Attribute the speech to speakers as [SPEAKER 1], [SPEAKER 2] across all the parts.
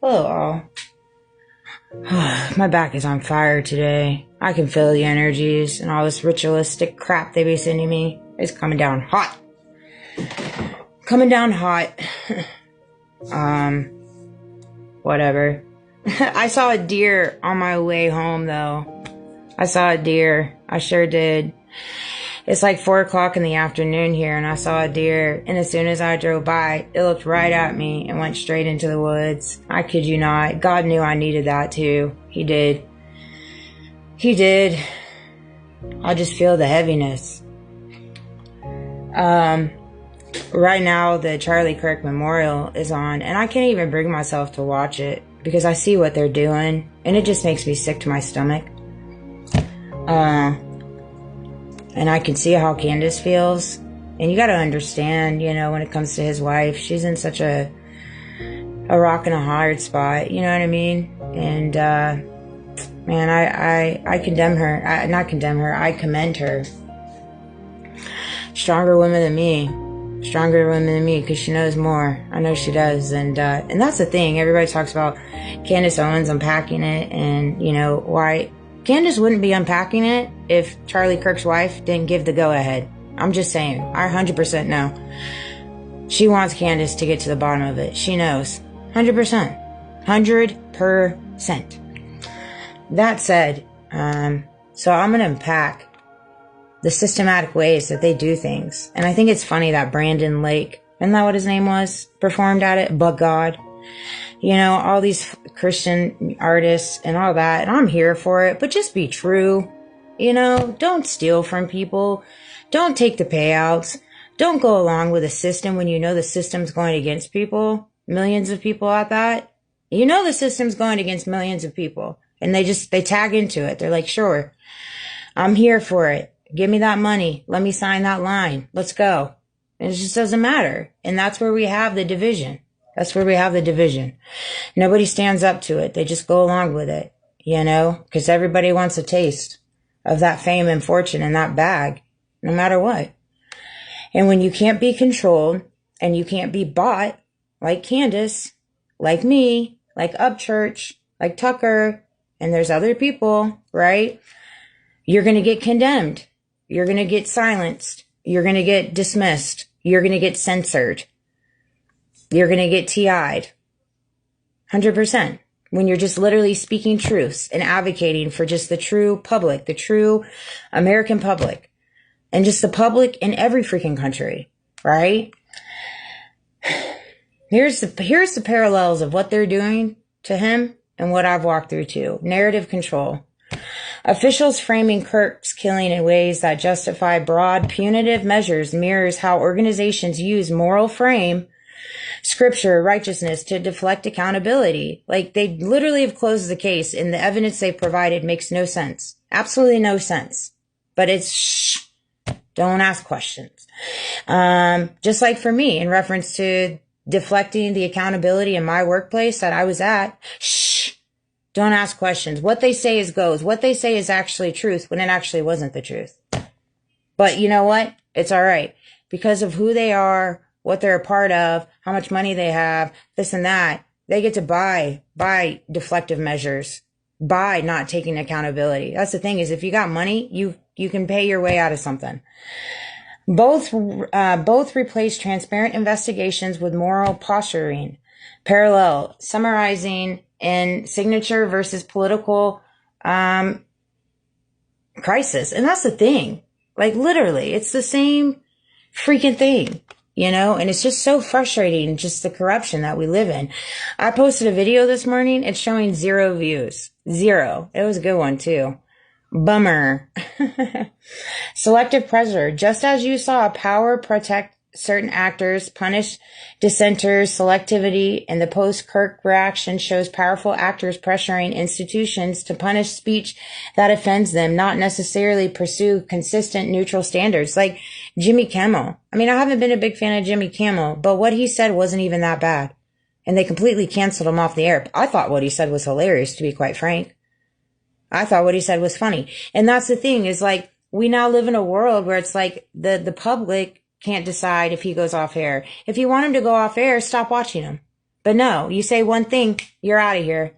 [SPEAKER 1] Hello, all. My back is on fire today. I can feel the energies and all this ritualistic crap they be sending me. It's coming down hot. Coming down hot. Whatever. I saw a deer on my way home, though. I saw a deer. I sure did. It's like 4 o'clock in the afternoon here, and I saw a deer, and as soon as I drove by, it looked right at me and went straight into the woods. I kid you not. God knew I needed that, too. He did. He did. I just feel the heaviness. Right now, the Charlie Kirk Memorial is on, and I can't even bring myself to watch it, because I see what they're doing, and it just makes me sick to my stomach. And I can see how Candace feels. And you got to understand, when it comes to his wife, she's in such a rock and a hard spot. You know what I mean? And, man, I condemn her. Not condemn her. I commend her. Stronger women than me. Stronger women than me, because she knows more. I know she does. And that's the thing. Everybody talks about Candace Owens unpacking it and, why Candace wouldn't be unpacking it if Charlie Kirk's wife didn't give the go-ahead. I'm just saying. I 100% know. She wants Candace to get to the bottom of it. She knows. 100%. 100%. That said, so I'm going to unpack the systematic ways that they do things. And I think it's funny that Brandon Lake, isn't that what his name was, performed at it? But God. All these Christian artists and all that, and I'm here for it, but just be true. Don't steal from people. Don't take the payouts. Don't go along with a system when you know the system's going against people. Millions of people at that. The system's going against millions of people. And they tag into it. They're like, sure, I'm here for it. Give me that money. Let me sign that line. Let's go. And it just doesn't matter. And that's where we have the division. That's where we have the division. Nobody stands up to it. They just go along with it, because everybody wants a taste of that fame and fortune and that bag, no matter what. And when you can't be controlled and you can't be bought, like Candace, like me, like Upchurch, like Tucker, and there's other people, right? You're going to get condemned. You're going to get silenced. You're going to get dismissed. You're going to get censored. You're going to get TI'd. 100%. When you're just literally speaking truths and advocating for just the true public, the true American public, and just the public in every freaking country, right? Here's the parallels of what they're doing to him and what I've walked through too. Narrative control. Officials framing Kirk's killing in ways that justify broad punitive measures mirrors how organizations use moral frame, scripture, righteousness to deflect accountability. Like, they literally have closed the case, and the evidence they provided makes no sense. Absolutely no sense. But it's don't ask questions. Just like for me, in reference to deflecting the accountability in my workplace that I was at, don't ask questions. What they say is goes. What they say is actually truth when it actually wasn't the truth. But you know what? It's all right. Because of who they are, what they're a part of, how much money they have, this and that, they get to buy deflective measures, by not taking accountability. That's the thing, is if you got money, you can pay your way out of something. Both replace transparent investigations with moral posturing. Parallel, summarizing in signature versus political crisis. And that's the thing. Like, literally, it's the same freaking thing. And it's just so frustrating, just the corruption that we live in. I posted a video this morning. It's showing 0 views. 0. It was a good one, too. Bummer. Selective pressure. Just as you saw power protect certain actors, punish dissenters, selectivity in the post-Kirk reaction shows powerful actors pressuring institutions to punish speech that offends them, not necessarily pursue consistent neutral standards. Like Jimmy Kimmel. I mean, I haven't been a big fan of Jimmy Kimmel, but what he said wasn't even that bad. And they completely canceled him off the air. I thought what he said was hilarious, to be quite frank. I thought what he said was funny. And that's the thing, is like, we now live in a world where it's like the public can't decide if he goes off air. If you want him to go off air, stop watching him. But no, you say one thing, you're out of here.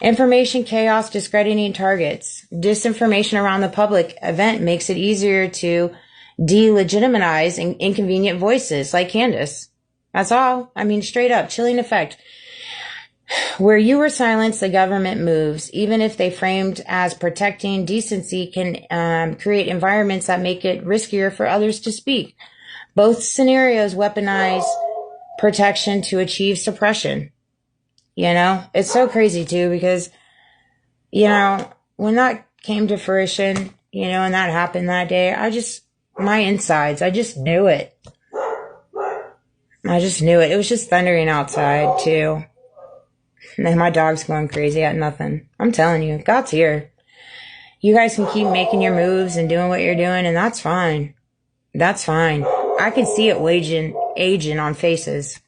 [SPEAKER 1] Information chaos, discrediting targets. Disinformation around the public event makes it easier to delegitimize inconvenient voices like Candace. That's all. I mean, straight up, chilling effect. Where you were silenced, the government moves. Even if they framed as protecting decency, can create environments that make it riskier for others to speak. Both scenarios weaponize protection to achieve suppression. You know, it's so crazy too, because, you know, when that came to fruition, you know, and that happened that day, my insides, I just knew it. I just knew it. It was just thundering outside too. And my dog's going crazy at nothing. I'm telling you, God's here. You guys can keep making your moves and doing what you're doing, and that's fine. That's fine. I can see it aging on faces.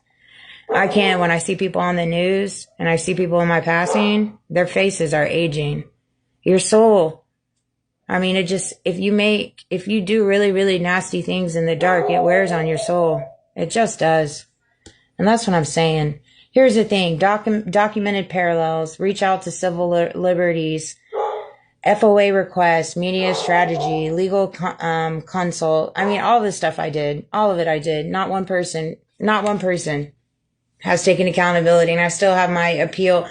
[SPEAKER 1] I can. When I see people on the news and I see people in my passing, their faces are aging. Your soul. I mean, if you do really, really nasty things in the dark, it wears on your soul. It just does. And that's what I'm saying. Here's the thing. Documented parallels. Reach out to civil liberties. FOA requests. Media strategy. Legal consult. I mean, all this stuff I did. All of it I did. Not one person has taken accountability. And I still have my appeal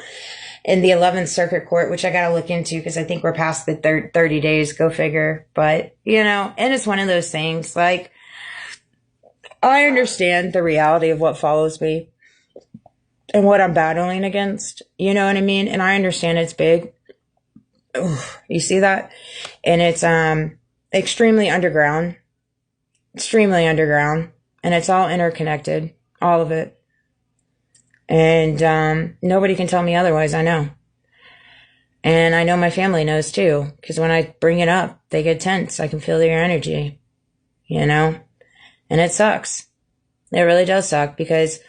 [SPEAKER 1] in the 11th Circuit Court, which I got to look into because I think we're past the 30 days. Go figure. But, you know, and it's one of those things. Like, I understand the reality of what follows me and what I'm battling against. You know what I mean? And I understand it's big. Ooh, you see that? And it's extremely underground. Extremely underground. And it's all interconnected. All of it. And nobody can tell me otherwise. I know. And I know my family knows too. Because when I bring it up, they get tense. I can feel their energy. You know? And it sucks. It really does suck because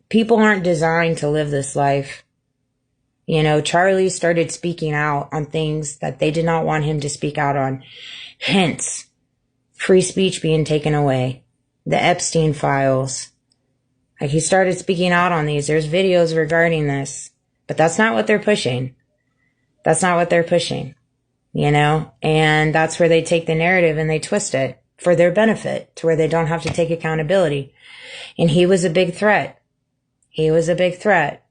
[SPEAKER 1] people aren't designed to live this life. You know, Charlie started speaking out on things that they did not want him to speak out on. Hence, free speech being taken away. The Epstein files. Like, he started speaking out on these. There's videos regarding this. But that's not what they're pushing. That's not what they're pushing. You know? And that's where they take the narrative and they twist it for their benefit to where they don't have to take accountability. And he was a big threat. He was a big threat.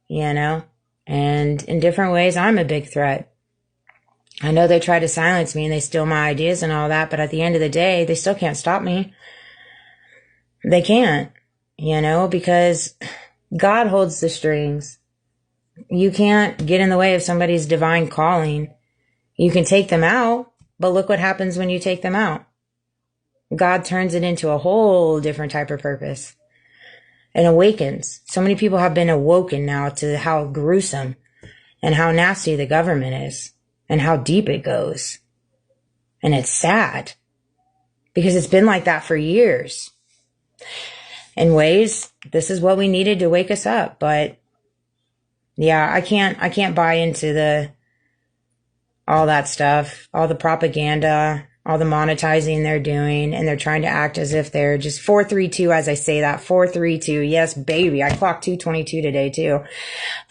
[SPEAKER 1] You know? And in different ways, I'm a big threat. I know they try to silence me and they steal my ideas and all that, but at the end of the day, they still can't stop me. They can't. You know, because God holds the strings. You can't get in the way of somebody's divine calling. You can take them out, but look what happens when you take them out. God turns it into a whole different type of purpose. And awakens. So many people have been awoken now to how gruesome and how nasty the government is and how deep it goes. And it's sad because it's been like that for years. In ways, this is what we needed to wake us up. But yeah, I can't buy into all that stuff, all the propaganda, all the monetizing they're doing, and they're trying to act as if they're just 432 as I say that. 432. Yes, baby. I clocked 222 today too.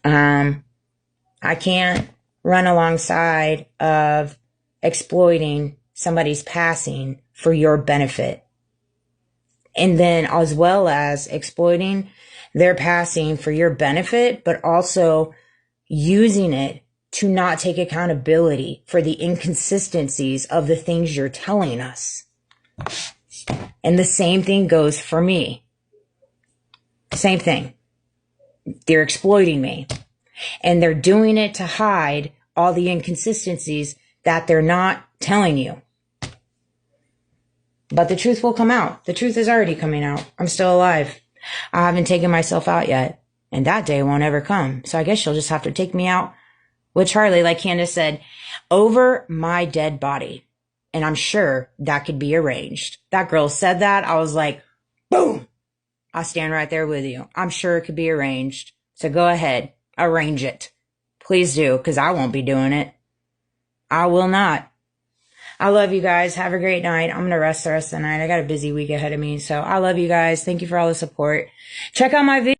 [SPEAKER 1] I can't run alongside of exploiting somebody's passing for your benefit. And then as well as exploiting their passing for your benefit, but also using it to not take accountability for the inconsistencies of the things you're telling us. And the same thing goes for me. Same thing. They're exploiting me. And they're doing it to hide all the inconsistencies that they're not telling you. But the truth will come out. The truth is already coming out. I'm still alive. I haven't taken myself out yet. And that day won't ever come. So I guess you'll just have to take me out with Charlie, like Candace said, over my dead body. And I'm sure that could be arranged. That girl said that. I was like, boom. I stand right there with you. I'm sure it could be arranged. So go ahead. Arrange it. Please do, because I won't be doing it. I will not. I love you guys. Have a great night. I'm going to rest the rest of the night. I got a busy week ahead of me. So I love you guys. Thank you for all the support. Check out my video.